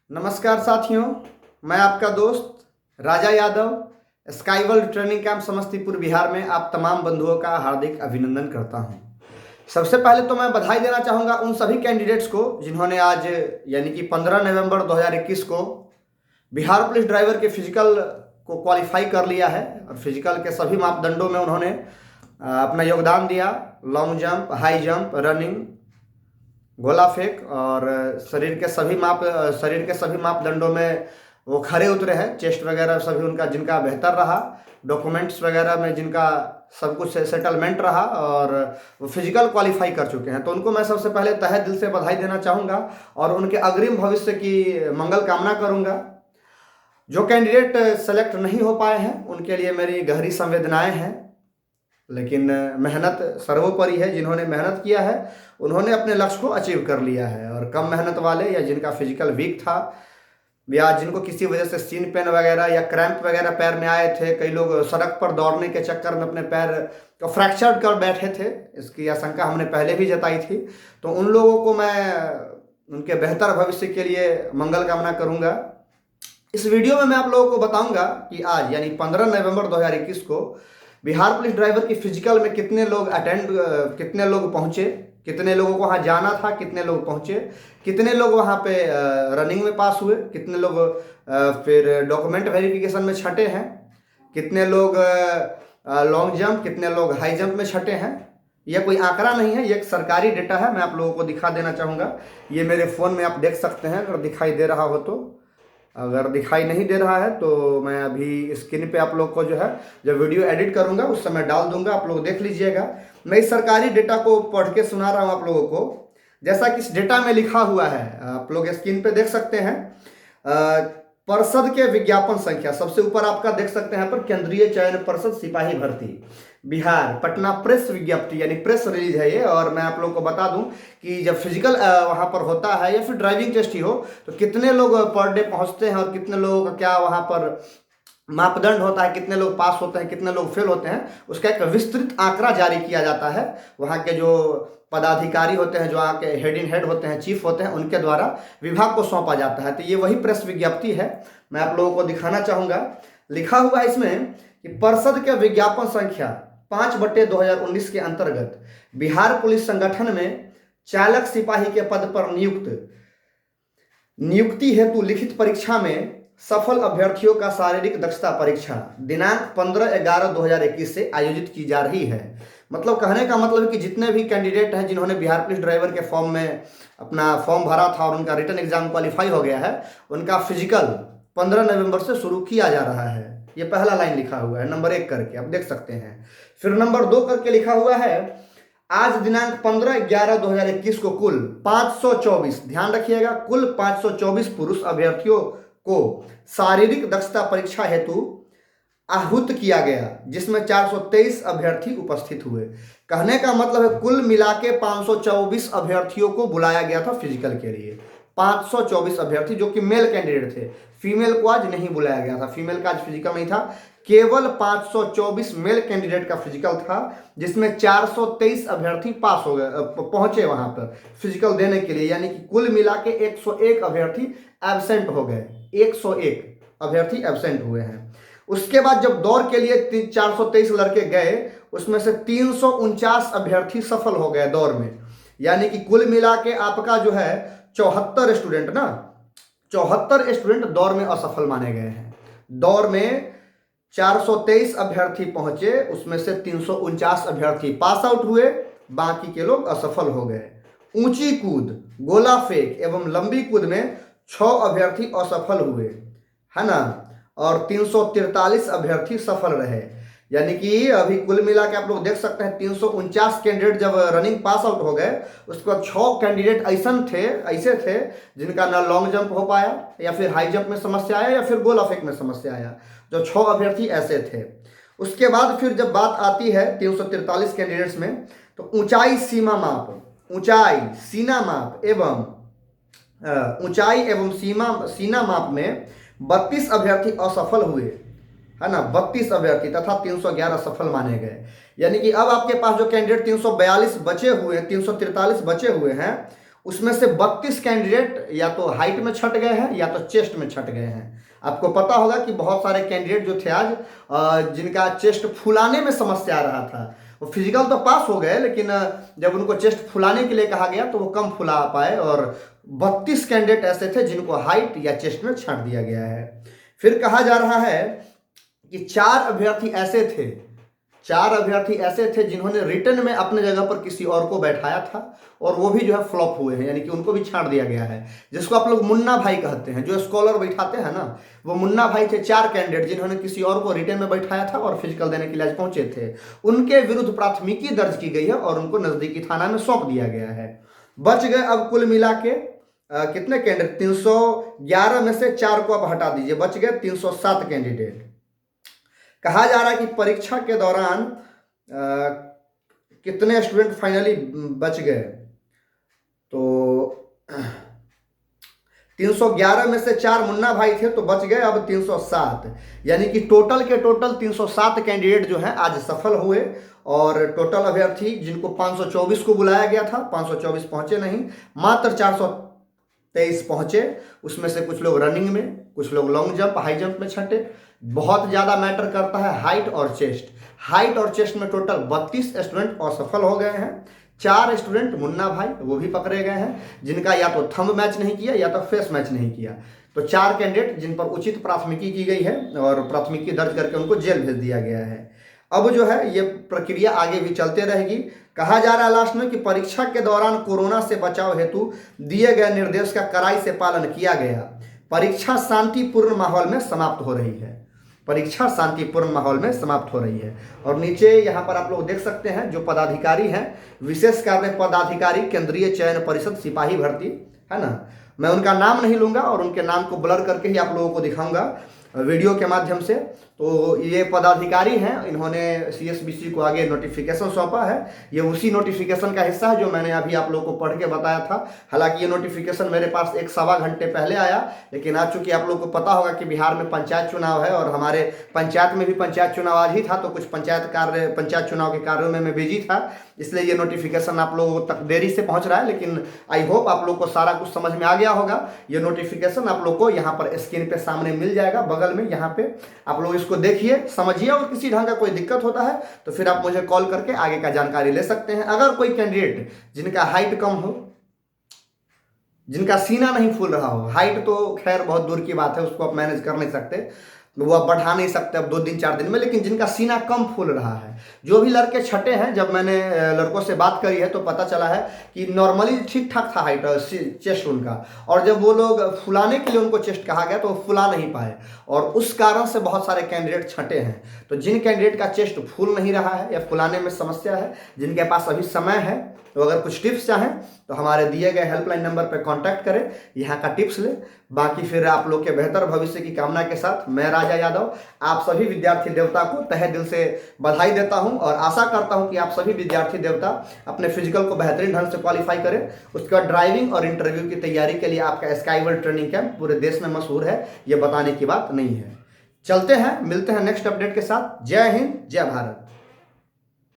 नमस्कार साथियों, मैं आपका दोस्त राजा यादव स्काईवर्ल्ड ट्रेनिंग कैंप समस्तीपुर बिहार में आप तमाम बंधुओं का हार्दिक अभिनंदन करता हूं। सबसे पहले तो मैं बधाई देना चाहूँगा उन सभी कैंडिडेट्स को जिन्होंने आज यानी कि 15 नवंबर 2021 को बिहार पुलिस ड्राइवर के फिजिकल को क्वालिफाई कर लिया है और फिजिकल के सभी मापदंडों में उन्होंने अपना योगदान दिया। Long jump, high jump, running, गोला फेंक और शरीर के सभी मापदंडों में वो खरे उतरे हैं। चेस्ट वगैरह सभी उनका जिनका बेहतर रहा, डॉक्यूमेंट्स वगैरह में जिनका सब कुछ सेटलमेंट रहा और वो फिजिकल क्वालिफाई कर चुके हैं, तो उनको मैं सबसे पहले तहे दिल से बधाई देना चाहूँगा और उनके अग्रिम भविष्य की मंगल कामना करूँगा। जो कैंडिडेट सेलेक्ट नहीं हो पाए हैं उनके लिए मेरी गहरी संवेदनाएं हैं, लेकिन मेहनत सर्वोपरि है। जिन्होंने मेहनत किया है उन्होंने अपने लक्ष्य को अचीव कर लिया है और कम मेहनत वाले या जिनका फिजिकल वीक था या जिनको किसी वजह से सीन पेन वगैरह या क्रैम्प वगैरह पैर में आए थे, कई लोग सड़क पर दौड़ने के चक्कर में अपने पैर को फ्रैक्चर कर बैठे थे, इसकी आशंका हमने पहले भी जताई थी, तो उन लोगों को मैं उनके बेहतर भविष्य के लिए मंगल कामना करूँगा। इस वीडियो में मैं आप लोगों को बताऊंगा कि आज यानी 15 नवंबर 2021 को बिहार पुलिस ड्राइवर की फिजिकल में कितने लोग पहुंचे, कितने लोगों को वहाँ जाना था, कितने लोग पहुंचे, कितने लोग वहाँ पे रनिंग में पास हुए, कितने लोग फिर डॉक्यूमेंट वेरिफिकेशन में छटे हैं, कितने लोग लॉन्ग जंप, कितने लोग हाई जंप में छटे हैं। यह कोई आंकड़ा नहीं है, ये एक सरकारी डेटा है। मैं आप लोगों को दिखा देना चाहूँगा। ये मेरे फ़ोन में आप देख सकते हैं, अगर दिखाई दे रहा हो तो। अगर दिखाई नहीं दे रहा है तो मैं अभी स्क्रीन पे आप लोग को जो है जब वीडियो एडिट करूंगा उस समय डाल दूंगा, आप लोग देख लीजिएगा। मैं इस सरकारी डेटा को पढ़ के सुना रहा हूं आप लोगों को, जैसा कि इस डेटा में लिखा हुआ है। आप लोग स्क्रीन पे देख सकते हैं। परिषद के विज्ञापन संख्या सबसे ऊपर आपका देख सकते हैं पर केंद्रीय चयन परिषद सिपाही भर्ती बिहार पटना प्रेस विज्ञप्ति यानी प्रेस रिलीज है ये। और मैं आप लोगों को बता दूं कि जब फिजिकल वहां पर होता है या फिर ड्राइविंग टेस्ट ही हो तो कितने लोग पर डे पहुंचते हैं और कितने लोगों का क्या वहां पर मापदंड होता है, कितने लोग पास होते हैं, कितने लोग फेल होते हैं, उसका एक विस्तृत आंकड़ा जारी किया जाता है। वहाँ के जो पदाधिकारी होते हैं, जो वहाँ के हेड इन हेड होते हैं, चीफ होते हैं, उनके द्वारा विभाग को सौंपा जाता है। तो ये वही प्रेस विज्ञप्ति है, मैं आप लोगों को दिखाना चाहूँगा। लिखा हुआ है इसमें कि परिषद के विज्ञापन संख्या 5/2019 के अंतर्गत बिहार पुलिस संगठन में चालक सिपाही के पद पर नियुक्ति हेतु लिखित परीक्षा में सफल अभ्यर्थियों का शारीरिक दक्षता परीक्षा दिनांक 15/11/2021 से आयोजित की जा रही है। मतलब कहने का मतलब है कि जितने भी कैंडिडेट हैं जिन्होंने बिहार पुलिस ड्राइवर के फॉर्म में अपना फॉर्म भरा था और उनका रिटन एग्जाम क्वालिफाई हो गया है, उनका फिजिकल 15 नवंबर से शुरू किया जा रहा है। ये पहला लाइन लिखा हुआ है नंबर 1 करके, आप देख सकते हैं। फिर नंबर 2 करके लिखा हुआ है आज दिनांक 15/11/2021 को कुल 524, ध्यान रखिएगा, कुल 524 पुरुष अभ्यर्थियों को शारीरिक दक्षता परीक्षा हेतु आहूत किया गया, जिसमें 423 अभ्यर्थी उपस्थित हुए। कहने का मतलब है कुल मिला के 524 अभ्यर्थियों को बुलाया गया था फिजिकल के लिए। 524 अभ्यर्थी जो कि मेल कैंडिडेट थे, फीमेल को आज नहीं बुलाया गया था, फीमेल का आज फिजिकल नहीं था। केवल 524 मेल कैंडिडेट का फिजिकल था, जिसमें 423 अभ्यर्थी पास हो गए, पहुंचे वहां पर फिजिकल देने के लिए, यानी कि कुल मिला के 101 अभ्यर्थी एब्सेंट हो गए। 101 अभ्यर्थी एब्सेंट हुए हैं। उसके बाद जब दौड़ के लिए 423 लड़के गए, उसमें से 349 अभ्यर्थी सफल हो गए दौड़ में, यानी कि कुल मिला के आपका जो है 74 स्टूडेंट दौड़ में असफल माने गए हैं। दौड़ में 423 अभ्यर्थी पहुंचे, उसमें से 349 अभ्यर्थी पास आउट हुए, बाकी के लोग असफल हो गए। ऊंची कूद, गोला फेंक एवं लंबी कूद में 6 अभ्यर्थी असफल हुए, है ना, और 343 अभ्यर्थी सफल रहे। यानी कि अभी कुल मिला के आप लोग देख सकते हैं 349 कैंडिडेट जब रनिंग पास आउट हो गए, उसके बाद 6 कैंडिडेट ऐसे थे जिनका ना लॉन्ग जंप हो पाया, या फिर हाई जंप में समस्या आया, या फिर गोला फेंक में समस्या आया। जो 6 अभ्यर्थी ऐसे थे। उसके बाद फिर जब बात आती है 343 कैंडिडेट्स में, तो ऊंचाई एवं सीना माप में 32 अभ्यर्थी असफल हुए, है ना, 32 अभ्यर्थी तथा 311 सफल माने गए। यानी कि अब आपके पास जो कैंडिडेट 343 बचे हुए हैं उसमें से 32 कैंडिडेट या तो हाइट में छट गए हैं या तो चेस्ट में छट गए हैं। आपको पता होगा कि बहुत सारे कैंडिडेट जो थे आज जिनका चेस्ट फुलाने में समस्या आ रहा था, वो फिजिकल तो पास हो गए, लेकिन जब उनको चेस्ट फुलाने के लिए कहा गया तो वो कम फुला पाए, और 32 कैंडिडेट ऐसे थे जिनको हाइट या चेस्ट में छांट दिया गया है। फिर कहा जा रहा है कि 4 अभ्यर्थी ऐसे थे जिन्होंने रिटर्न में अपने जगह पर किसी और को बैठाया था और वो भी जो है फ्लॉप हुए हैं, यानी कि उनको भी छांट दिया गया है, जिसको आप लोग मुन्ना भाई कहते हैं, जो स्कॉलर बैठाते हैं ना, वो मुन्ना भाई थे। 4 कैंडिडेट जिन्होंने किसी और को रिटर्न में बैठाया था और फिजिकल देने के लिए आज पहुंचे थे, उनके विरुद्ध प्राथमिकी दर्ज की गई है और उनको नजदीकी थाना में सौंप दिया गया है। बच गए अब कुल मिला के कितने कैंडिडेट, 311 में से 4 को अब हटा दीजिए, बच गए 307 कैंडिडेट। कहा जा रहा है कि परीक्षा के दौरान कितने स्टूडेंट फाइनली बच गए, तो 311 में से 4 मुन्ना भाई थे तो बच गए अब 307, यानी कि टोटल के टोटल 307 कैंडिडेट जो हैं आज सफल हुए। और टोटल अभ्यर्थी जिनको 524 को बुलाया गया था, 524 पहुंचे नहीं, मात्र 423 पहुंचे। उसमें से कुछ लोग रनिंग में, कुछ लोग लॉन्ग जंप, हाई जंप में छटे। बहुत ज़्यादा मैटर करता है हाइट और चेस्ट। हाइट और चेस्ट में टोटल 32 स्टूडेंट असफल हो गए हैं। 4 स्टूडेंट मुन्ना भाई वो भी पकड़े गए हैं, जिनका या तो थंब मैच नहीं किया या तो फेस मैच नहीं किया। तो 4 कैंडिडेट जिन पर उचित प्राथमिकी की गई है और प्राथमिकी दर्ज करके उनको जेल भेज दिया गया है। अब जो है ये प्रक्रिया आगे भी चलते रहेगी। कहा जा रहा है लास्ट में कि परीक्षा के दौरान कोरोना से बचाव हेतु दिए गए निर्देश का कड़ाई से पालन किया गया। परीक्षा शांतिपूर्ण माहौल में समाप्त हो रही है। परीक्षा शांतिपूर्ण माहौल में समाप्त हो रही है। और नीचे यहाँ पर आप लोग देख सकते हैं जो पदाधिकारी हैं, विशेष कार्य पदाधिकारी केंद्रीय चयन परिषद सिपाही भर्ती, है ना, मैं उनका नाम नहीं लूंगा और उनके नाम को ब्लर करके ही आप लोगों को दिखाऊंगा वीडियो के माध्यम से। तो ये पदाधिकारी हैं, इन्होंने CSBC को आगे नोटिफिकेशन सौंपा है। ये उसी नोटिफिकेशन का हिस्सा है जो मैंने अभी आप लोगों को पढ़ के बताया था। हालांकि ये नोटिफिकेशन मेरे पास 1-1.25 घंटे पहले आया, लेकिन आज चूंकि आप लोगों को पता होगा कि बिहार में पंचायत चुनाव है और हमारे पंचायत में भी पंचायत चुनाव आज ही था, तो कुछ पंचायत चुनाव के कार्यों में मैं बिजी था, इसलिए ये नोटिफिकेशन आप लोगों तक देरी से पहुंच रहा है। लेकिन आई होप आप लोग को सारा कुछ समझ में आ गया होगा। ये नोटिफिकेशन आप लोग को यहाँ पर स्क्रीन पे सामने मिल जाएगा, बगल में यहाँ पे आप लोग इसको देखिए, समझिए, और किसी ढंग का कोई दिक्कत होता है तो फिर आप मुझे कॉल करके आगे का जानकारी ले सकते हैं। अगर कोई कैंडिडेट जिनका हाइट कम हो, जिनका सीना नहीं फूल रहा हो, हाइट तो खैर बहुत दूर की बात है, उसको आप मैनेज कर नहीं सकते, वो आप बढ़ा नहीं सकते अब 2 दिन 4 दिन में, लेकिन जिनका सीना कम फूल रहा है, जो भी लड़के छठे हैं, जब मैंने लड़कों से बात करी है तो पता चला है कि नॉर्मली ठीक ठाक था हाइट और चेस्ट उनका, और जब वो लोग फुलाने के लिए उनको चेस्ट कहा गया तो वो फुला नहीं पाए, और उस कारण से बहुत सारे कैंडिडेट छठे हैं। तो जिन कैंडिडेट का चेस्ट फूल नहीं रहा है या फुलाने में समस्या है, जिनके पास अभी समय है, तो अगर कुछ टिप्स चाहें तो हमारे दिए गए हेल्पलाइन नंबर पर कांटेक्ट करें, यहाँ का टिप्स लें। बाकी फिर आप लोग के बेहतर भविष्य की कामना के साथ मैं राजा यादव आप सभी विद्यार्थी देवता को तहे दिल से बधाई देता हूं और आशा करता हूं कि आप सभी विद्यार्थी देवता अपने फिजिकल को बेहतरीन ढंग से क्वालिफाई करें। उसके बाद ड्राइविंग और इंटरव्यू की तैयारी के लिए आपका स्काईवर्ल्ड ट्रेनिंग कैंप पूरे देश में मशहूर है, ये बताने की बात नहीं है। चलते हैं, मिलते हैं नेक्स्ट अपडेट के साथ। जय हिंद, जय भारत।